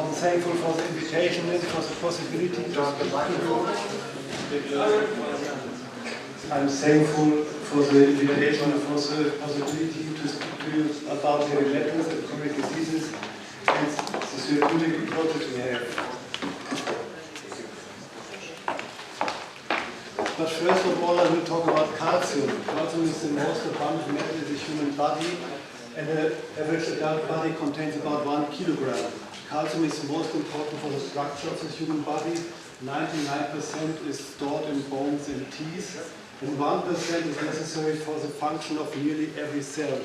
I'm thankful for the invitation and for the possibility to speak to you. I'm thankful for the invitation and for the possibility to speak to you about heavy metals and chronic diseases and the therapeutic approaches we have. But first of all, I will talk about calcium. Calcium is the most abundant metal in the human body, and the average adult body contains about 1 kilogram. Calcium is most important for the structure of the human body. 99% is stored in bones and teeth, and 1% is necessary for the function of nearly every cell.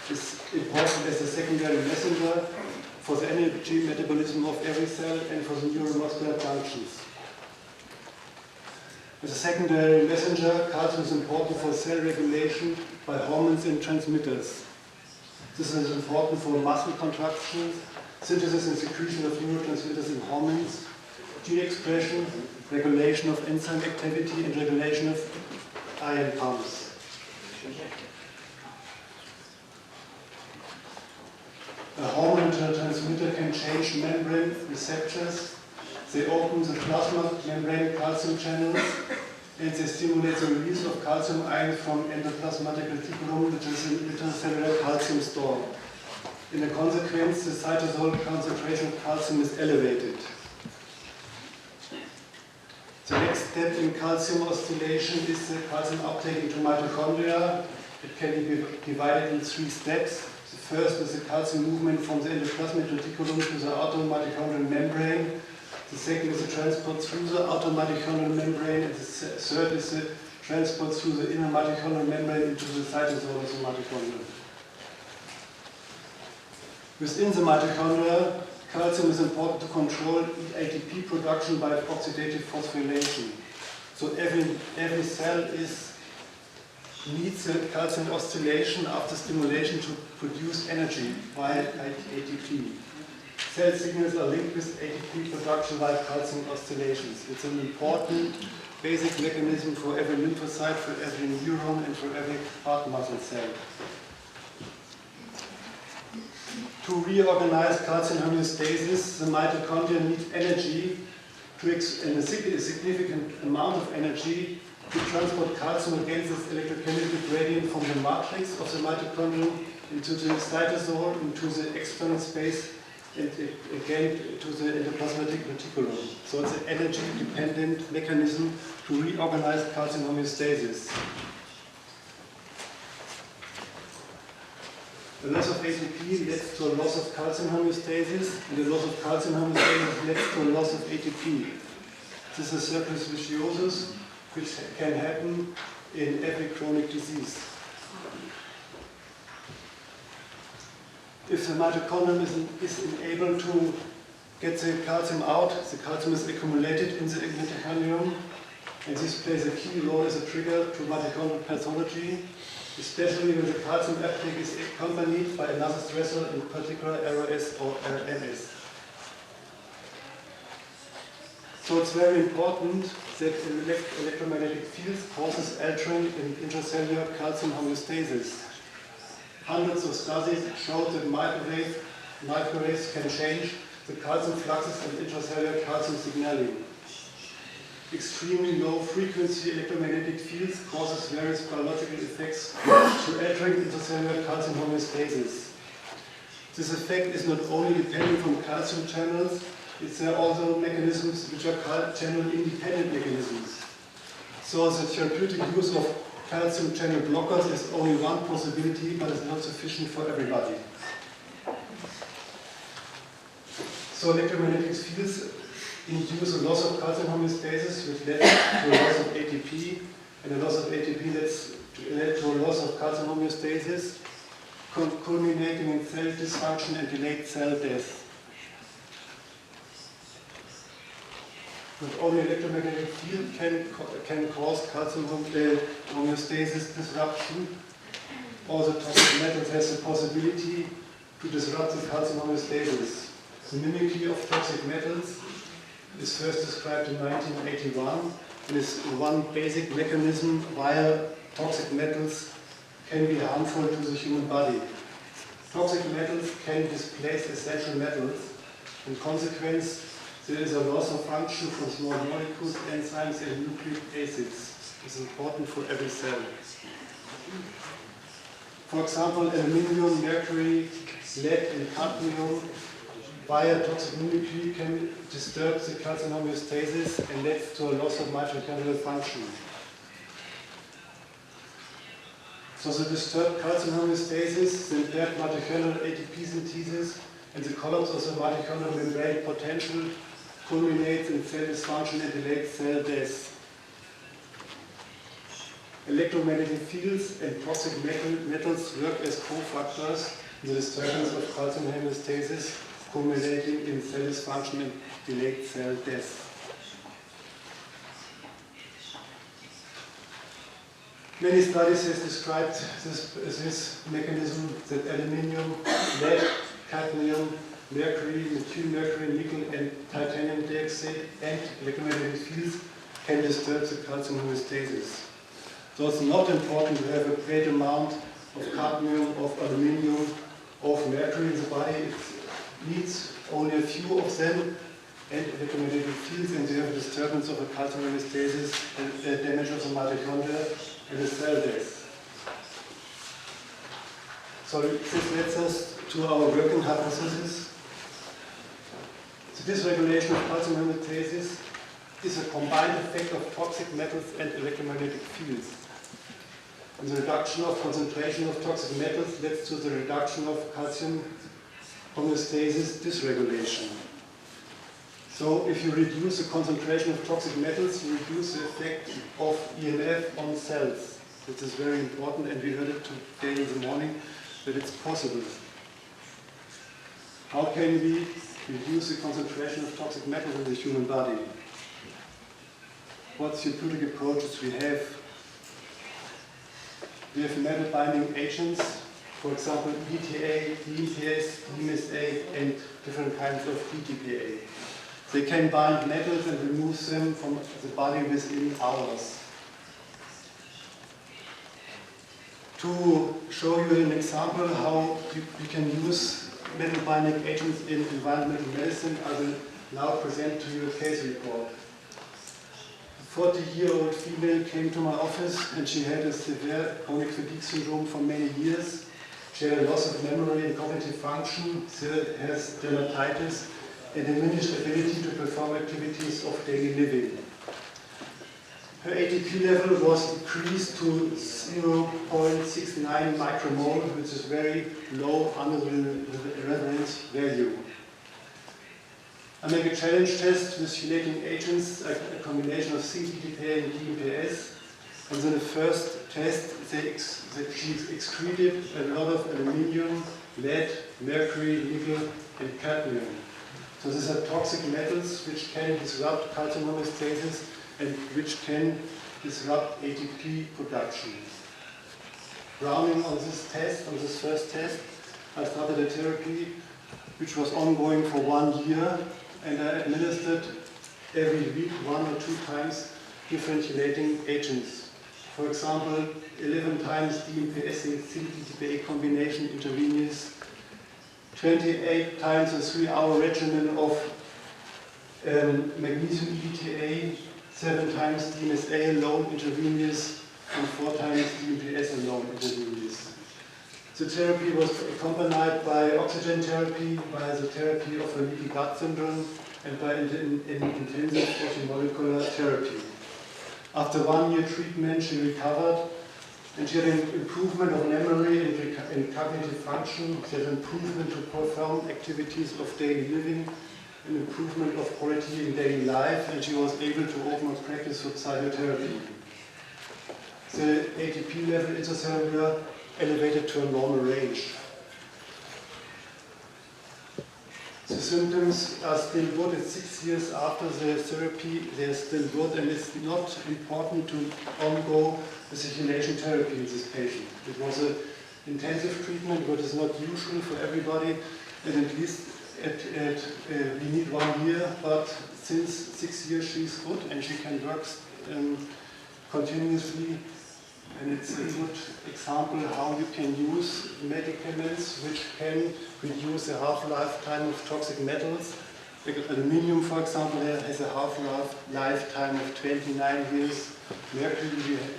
It's important as a secondary messenger for the energy metabolism of every cell and for the neuromuscular functions. As a secondary messenger, calcium is important for cell regulation by hormones and transmitters. This is important for muscle contractions, synthesis and secretion of neurotransmitters and hormones, gene expression, regulation of enzyme activity, and regulation of ion pumps. A hormone transmitter can change membrane receptors. They open the plasma membrane calcium channels, and they stimulate the release of calcium ions from endoplasmatic reticulum, which is an intracellular calcium store. In a consequence, the cytosol concentration of calcium is elevated. The next step in calcium oscillation is the calcium uptake into mitochondria. It can be divided in 3 steps. The first is the calcium movement from the endoplasmic reticulum to the outer mitochondrial membrane. The second is the transport through the outer mitochondrial membrane, and the third is the transport through the inner mitochondrial membrane into the cytosol of the mitochondria. Within the mitochondria, calcium is important to control ATP production by oxidative phosphorylation. So every cell needs the calcium oscillation after stimulation to produce energy via ATP. Cell signals are linked with ATP production via calcium oscillations. It's an important basic mechanism for every lymphocyte, for every neuron, and for every heart muscle cell. To reorganize calcium homeostasis, the mitochondria need energy, and a significant amount of energy, to transport calcium against this electrochemical gradient from the matrix of the mitochondrium into the cytosol, into the external space, and again to the endoplasmatic reticulum. So it's an energy-dependent mechanism to reorganize calcium homeostasis. The loss of ATP leads to a loss of calcium homeostasis, and the loss of calcium homeostasis leads to a loss of ATP. This is a circulus viciosus, which can happen in every chronic disease. If the mitochondrion is unable to get the calcium out, the calcium is accumulated in the mitochondrium, and this plays a key role as a trigger to mitochondrial pathology, especially when the calcium uptake is accompanied by another stressor, in particular ROS or RMS. So it's very important that electromagnetic fields causes altering in intracellular calcium homeostasis. Hundreds of studies show that microwaves can change the calcium fluxes and intracellular calcium signaling. Extremely low frequency electromagnetic fields causes various biological effects through altering intracellular calcium homeostasis. This effect is not only dependent on calcium channels, there are also mechanisms which are channel independent mechanisms. So the therapeutic use of calcium channel blockers is only one possibility, but it's not sufficient for everybody. So electromagnetic fields induce a loss of calcium homeostasis, which leads to a loss of ATP, and a loss of ATP led to a loss of calcium homeostasis, culminating in cell dysfunction and delayed cell death. Not only electromagnetic field can cause calcium homeostasis disruption, also toxic metals has the possibility to disrupt the calcium homeostasis. The mimicry of toxic metals is first described in 1981 and is one basic mechanism via toxic metals can be harmful to the human body. Toxic metals can displace essential metals, In consequence, there is a loss of function for small molecules, enzymes, and nucleic acids. It's important for every cell. For example, aluminium, mercury, lead, and cadmium via toxic mimicry can disturb the calcium homeostasis and lead to a loss of mitochondrial function. So the disturbed calcium homeostasis, the impaired mitochondrial ATP synthesis, and the collapse of the mitochondrial membrane potential culminates in cell dysfunction and delayed cell death. Electromagnetic fields and toxic metals work as cofactors in the disturbance of calcium homeostasis, culminating in cell dysfunction and delayed cell death. Many studies have described this mechanism that aluminium, lead, cadmium, mercury, methylmercury, nickel, and titanium dioxide and electromagnetic fields can disturb the calcium homeostasis. So it's not important to have a great amount of cadmium, of aluminium, of mercury in the body. It needs only a few of them and electromagnetic fields, and you have a disturbance of a calcium homeostasis and damage of the mitochondria and the cell death. So this leads us to our working hypothesis. The dysregulation of calcium homeostasis is a combined effect of toxic metals and electromagnetic fields. And the reduction of concentration of toxic metals leads to the reduction of calcium homeostasis dysregulation. So if you reduce the concentration of toxic metals, you reduce the effect of EMF on cells. This is very important, and we heard it today in the morning that it's possible. How can we reduce the concentration of toxic metals in the human body? What therapeutic approaches we have? We have metal binding agents, for example, ETA, DMPS, DMSA, and different kinds of DTPA. They can bind metals and remove them from the body within hours. To show you an example how we can use metal binding agents in environmental medicine, I will now present to you a case report. A 40-year-old female came to my office and she had a severe chronic fatigue syndrome for many years. She had a loss of memory and cognitive function, she has dermatitis, and diminished ability to perform activities of daily living. Her ATP level was decreased to 0.69 micromole, which is very low under the reference value. I make a challenge test with chelating agents, a combination of CDTPA and DMPS. And in the first test, she excreted a lot of aluminium, lead, mercury, nickel, and cadmium. So these are toxic metals which can disrupt calcium homeostasis and which can disrupt ATP production. Rounding on this test, on this first test, I started a therapy which was ongoing for 1 year, and I administered every week 1 or 2 times different chelating agents. For example, 11 times DMPS and CDTPA combination intravenous, 28 times a 3-hour regimen of magnesium EDTA, 7 times DMSA alone intravenous, and 4 times DMPS alone intravenous. The therapy was accompanied by oxygen therapy, by the therapy of a leaky gut syndrome, and by intensive orthomolecular therapy. After 1 year treatment, she recovered, and she had an improvement of memory and cognitive function. She had an improvement to perform activities of daily living, an improvement of quality in daily life, and she was able to open a practice for psychotherapy. The ATP level intracellular elevated to a normal range. The symptoms are still good. It's 6 years after the therapy, they're still good, and it's not important to undergo the chelation therapy in this patient. It was an intensive treatment, but it's not usual for everybody, and at least we need 1 year, but since 6 years she's good and she can work continuously. And it's a good example how you can use medicaments which can reduce the half-life time of toxic metals Aluminium, for example, has a lifetime of 29 years. Mercury,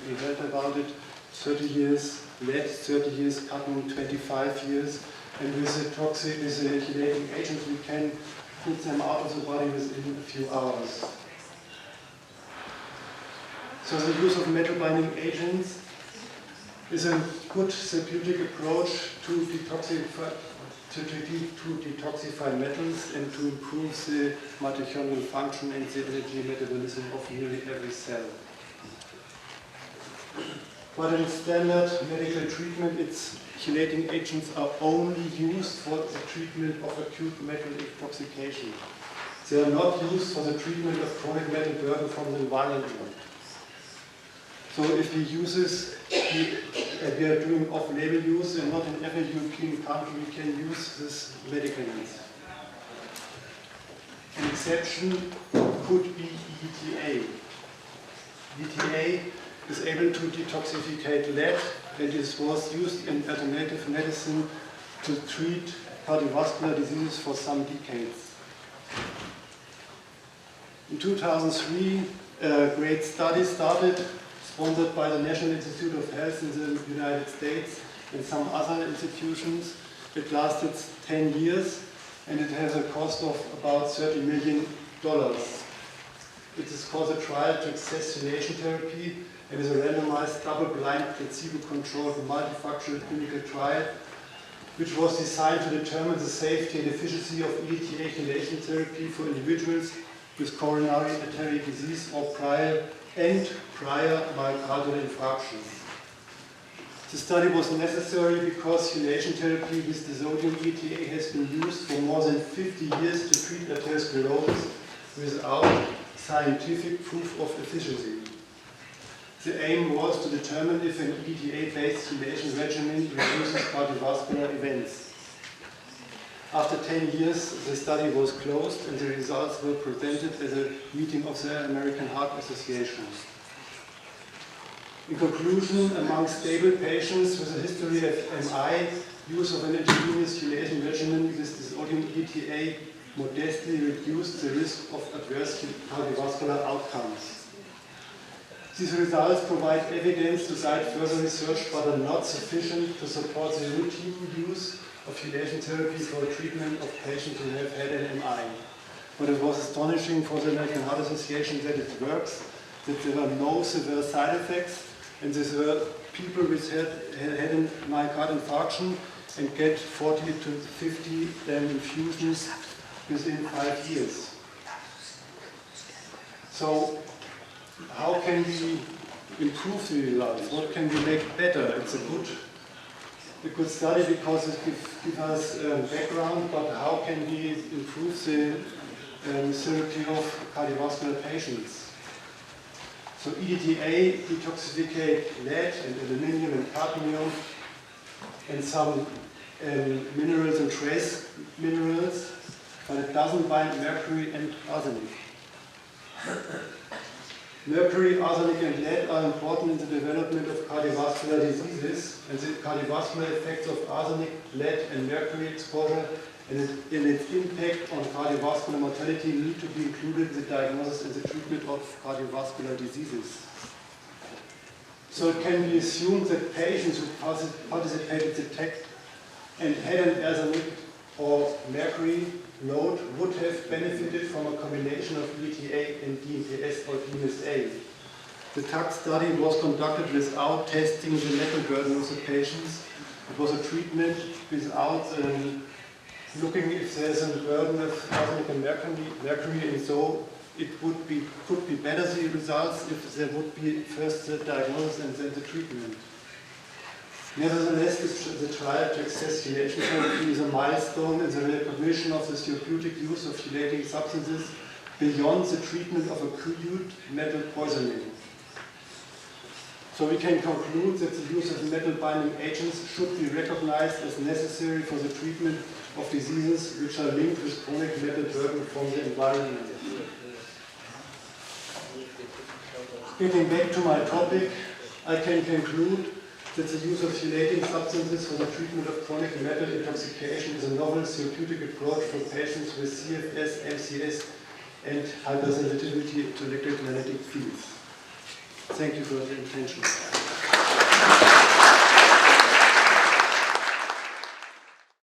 we heard about it, 30 years. Lead, 30 years. Cadmium, 25 years. And with the toxic, with the chelating agents, we can put them out of the body within a few hours. So the use of metal binding agents is a good therapeutic approach to detoxify metals and to improve the mitochondrial function and the energy metabolism of nearly every cell. But in standard medical treatment, its chelating agents are only used for the treatment of acute metal intoxication. They are not used for the treatment of chronic metal burden from the environment. So if we use this, we are doing off-label use, and not in every European country we can use this medicament. An exception could be EDTA. EDTA is able to detoxificate lead, and it was used in alternative medicine to treat cardiovascular diseases for some decades. In 2003, a great study started, sponsored by the National Institute of Health in the United States and some other institutions. It lasted 10 years, and it has a cost of about $30 million. It is called a trial to access chelation therapy, and is a randomized, double-blind, placebo-controlled, multifactorial clinical trial, which was designed to determine the safety and efficacy of EDTA chelation therapy for individuals with coronary artery disease or prior myocardial infarction. The study was necessary because chelation therapy with the sodium EDTA has been used for more than 50 years to treat atherosclerosis without scientific proof of efficacy. The aim was to determine if an EDTA-based chelation regimen reduces cardiovascular events. After 10 years, the study was closed and the results were presented at a meeting of the American Heart Association. In conclusion, among stable patients with a history of MI, use of an intravenous chelation regimen with the sodium EDTA modestly reduced the risk of adverse cardiovascular outcomes. These results provide evidence to guide further research, but are not sufficient to support the routine use of chelation therapy for the treatment of patients who have had an MI. But it was astonishing for the American Heart Association that it works, that there were no severe side effects, and these were people with had a myocardial infarction and get 40 to 50 infusions within 5 years. So, how can we improve the results? What can we make better? It's a good study because it gives us background, but how can we improve the therapy of cardiovascular patients? So EDTA detoxificate lead and aluminium and cadmium and some minerals and trace minerals, but it doesn't bind mercury and arsenic. Mercury, arsenic and lead are important in the development of cardiovascular diseases, and the cardiovascular effects of arsenic, lead and mercury exposure and its impact on cardiovascular mortality need to be included in the diagnosis and the treatment of cardiovascular diseases. So it can be assumed that patients who participated in the test and had an arsenic or mercury load would have benefited from a combination of EDTA and DMPS or DMSA. The TAC study was conducted without testing the metal burden of the patients. It was a treatment without looking if there's a burden of arsenic and mercury, and so it could be better the results if there would be first the diagnosis and then the treatment. Nevertheless, the trial to access chelation therapy is a milestone in the recognition of the therapeutic use of chelating substances beyond the treatment of acute metal poisoning. So we can conclude that the use of metal binding agents should be recognized as necessary for the treatment of diseases which are linked with chronic metal burden from the environment. Getting back to my topic, I can conclude that the use of chelating substances for the treatment of chronic metal intoxication is a novel therapeutic approach for patients with CFS, MCS, and hypersensitivity to electromagnetic fields. Thank you for your attention.